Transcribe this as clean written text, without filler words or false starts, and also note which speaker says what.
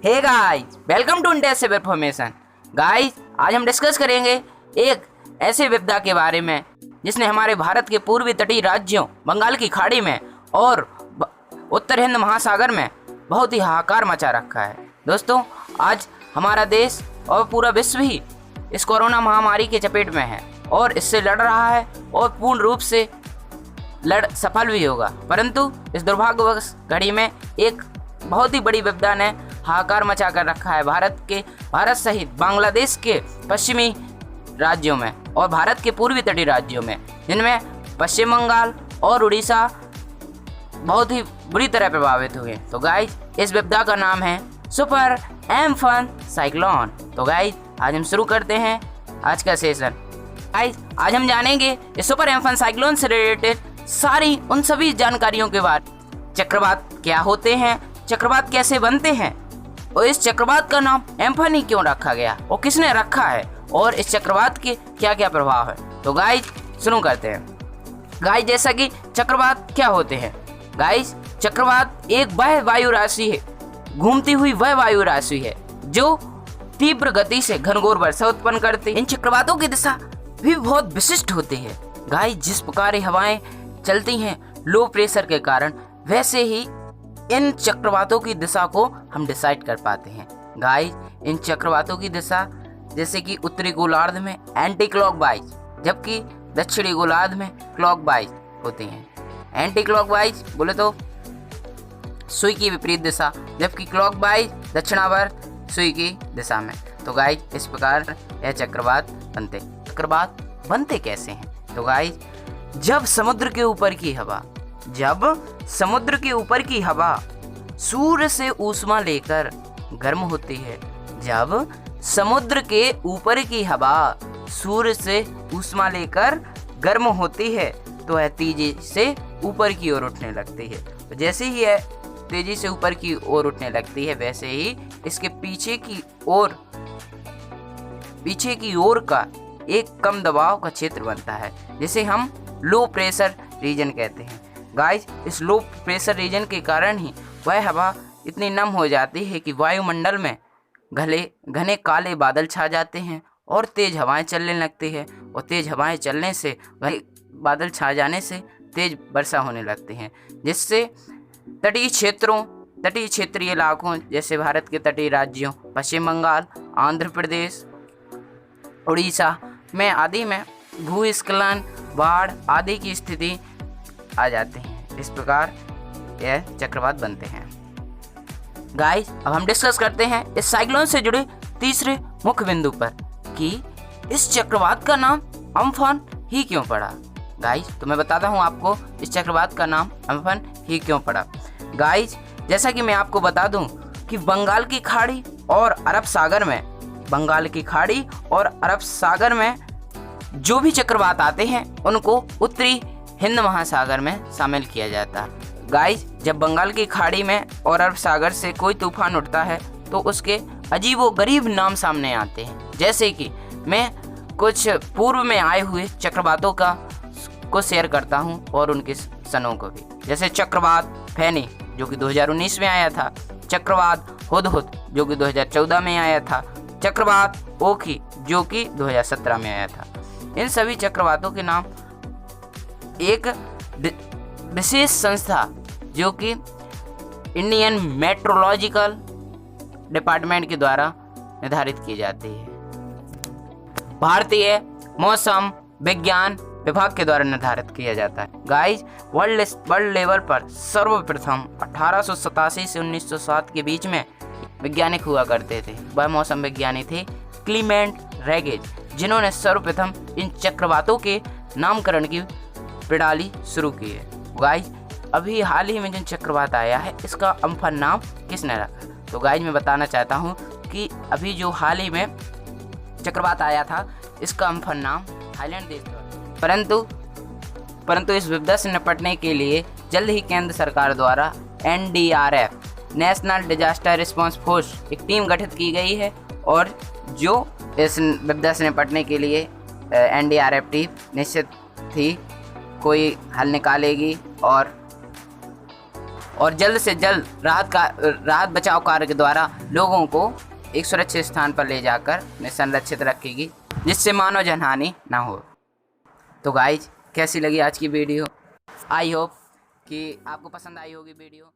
Speaker 1: Hey guys, welcome to intensive information. Guys, आज हम discuss करेंगे एक ऐसे विपदा के बारे में जिसने हमारे भारत के पूर्वी तटीय राज्यों बंगाल की खाड़ी में और उत्तर हिंद महासागर में बहुत ही हाहाकार मचा रखा है। दोस्तों, आज हमारा देश और पूरा विश्व ही इस कोरोना महामारी के चपेट में है और इससे लड़ रहा है और पूर्ण रूप से सफल भी होगा। परंतु इस दुर्भाग्यवश घड़ी में एक बहुत ही बड़ी विपदा ने हाहाकार मचा कर रखा है भारत सहित बांग्लादेश के पश्चिमी राज्यों में और भारत के पूर्वी तटीय राज्यों में, जिनमें पश्चिम बंगाल और उड़ीसा बहुत ही बुरी तरह प्रभावित हुए। तो गाइस, इस विपदा का नाम है सुपर एम्फन साइक्लोन। तो गाइस, आज हम शुरू करते हैं आज का सेशन। गाइस, आज हम जानेंगे इस सुपर एम्फन साइक्लोन से रिलेटेड सारी उन सभी जानकारियों के बाद चक्रवात क्या होते हैं, चक्रवात कैसे बनते हैं और इस चक्रवात का नाम एम्फन ही क्यों रखा गया और किसने रखा है और इस चक्रवात के क्या क्या प्रभाव है। तो गाइस, शुरू करते हैं। गाइस, जैसा कि चक्रवात क्या होते हैं। गाइस, चक्रवात एक वह वायु राशि है, घूमती हुई वह वायु राशि है जो तीव्र गति से घनघोर वर्षा उत्पन्न करती है। इन चक्रवातों की दिशा भी बहुत विशिष्ट होती है। गाइस, जिस प्रकार हवाएं चलती हैं लो प्रेशर के कारण, वैसे ही इन चक्रवातों की दिशा को हम डिसाइड कर पाते हैं। गाइस, इन चक्रवातों की दिशा जैसे कि उत्तरी गोलार्ध में एंटी क्लॉकवाइज, जबकि दक्षिणी गोलार्ध में क्लॉकवाइज होती हैं। एंटी क्लॉकवाइज बोले तो सुई की विपरीत दिशा, जबकि क्लॉकवाइज दक्षिणावर्त सुई की दिशा में। तो गाइस, इस प्रकार यह चक्रवात बनते कैसे हैं। तो गाइस, जब समुद्र के ऊपर की हवा सूर्य से ऊष्मा लेकर गर्म होती है, जब समुद्र के ऊपर की हवा सूर्य से ऊष्मा लेकर गर्म होती है तो वह तेजी से ऊपर की ओर उठने लगती है। तो जैसे ही यह तेजी से ऊपर की ओर उठने लगती है, वैसे ही इसके पीछे की ओर का एक कम दबाव का क्षेत्र बनता है, जिसे हम लो प्रेशर रीजन कहते हैं। गाइस, इस लो प्रेशर रीजन के कारण ही वह हवा इतनी नम हो जाती है कि वायुमंडल में घने काले बादल छा जाते हैं और तेज हवाएं चलने लगती है और तेज हवाएं चलने से बादल छा जाने से तेज वर्षा होने लगती है, जिससे तटीय क्षेत्रीय इलाकों जैसे भारत के तटीय राज्यों पश्चिम बंगाल, आंध्र प्रदेश, उड़ीसा में आदि में भूस्खलन, बाढ़ आदि की स्थिति आ जाती है। इस प्रकार यह चक्रवात बनते हैं। गाइस, अब हम डिस्कस करते हैं इस साइक्लोन से जुड़े तीसरे मुख्य बिंदु पर कि इस चक्रवात का नाम अम्फन ही क्यों पड़ा। गाइस, तो मैं बताता हूँ आपको इस चक्रवात का नाम अम्फन ही क्यों पड़ा। गाइस, जैसा कि मैं आपको बता दूं कि बंगाल की खाड़ी और अरब सागर में जो भी चक्रवात आते हैं उनको उत्तरी हिंद महासागर में शामिल किया जाता है। गाइस, जब बंगाल की खाड़ी में और अरब सागर से कोई तूफान उठता है तो उसके अजीबोगरीब नाम सामने आते हैं। जैसे कि मैं कुछ पूर्व में आए हुए चक्रवातों को शेयर करता हूं और उनके सनों को भी। जैसे चक्रवात फैनी जो कि 2019 में आया था, चक्रवात हुदहुद जो कि 2014 में आया था, चक्रवात ओखी जो कि 2017 में आया था। इन सभी चक्रवातों के नाम एक विशेष संस्था जो कि इंडियन मेट्रोलॉजिकल डिपार्टमेंट के द्वारा निर्धारित की जाती है, भारतीय मौसम विज्ञान विभाग के द्वारा निर्धारित किया जाता है। गाइस, वर्ल्ड लेवल पर सर्वप्रथम 1887 से 1907 के बीच में वैज्ञानिक हुआ करते थे। वह मौसम विज्ञानी थे क्लीमेंट रेगेज, जिन्होंने सर्वप्रथम इन चक्रवातों के नामकरण की प्रणाली शुरू की है। गाइस, अभी हाल ही में जो चक्रवात आया है इसका अम्फन नाम किसने रखा। तो गाइस, मैं बताना चाहता हूँ कि अभी जो हाल ही में चक्रवात आया था इसका अम्फन नाम थाईलैंड देश का, परंतु इस विपदा से निपटने के लिए जल्द ही केंद्र सरकार द्वारा NDRF national disaster response force एक टीम गठित की गई है और जो इस विपदा से निपटने के लिए NDRF टीम निश्चित ही कोई हल निकालेगी और जल्द से जल्द राहत बचाव कार्य के द्वारा लोगों को एक सुरक्षित स्थान पर ले जाकर संरक्षित रखेगी, जिससे मानव जनहानि ना हो। तो गाइज कैसी लगी आज की वीडियो? आई होप कि आपको पसंद आई होगी वीडियो।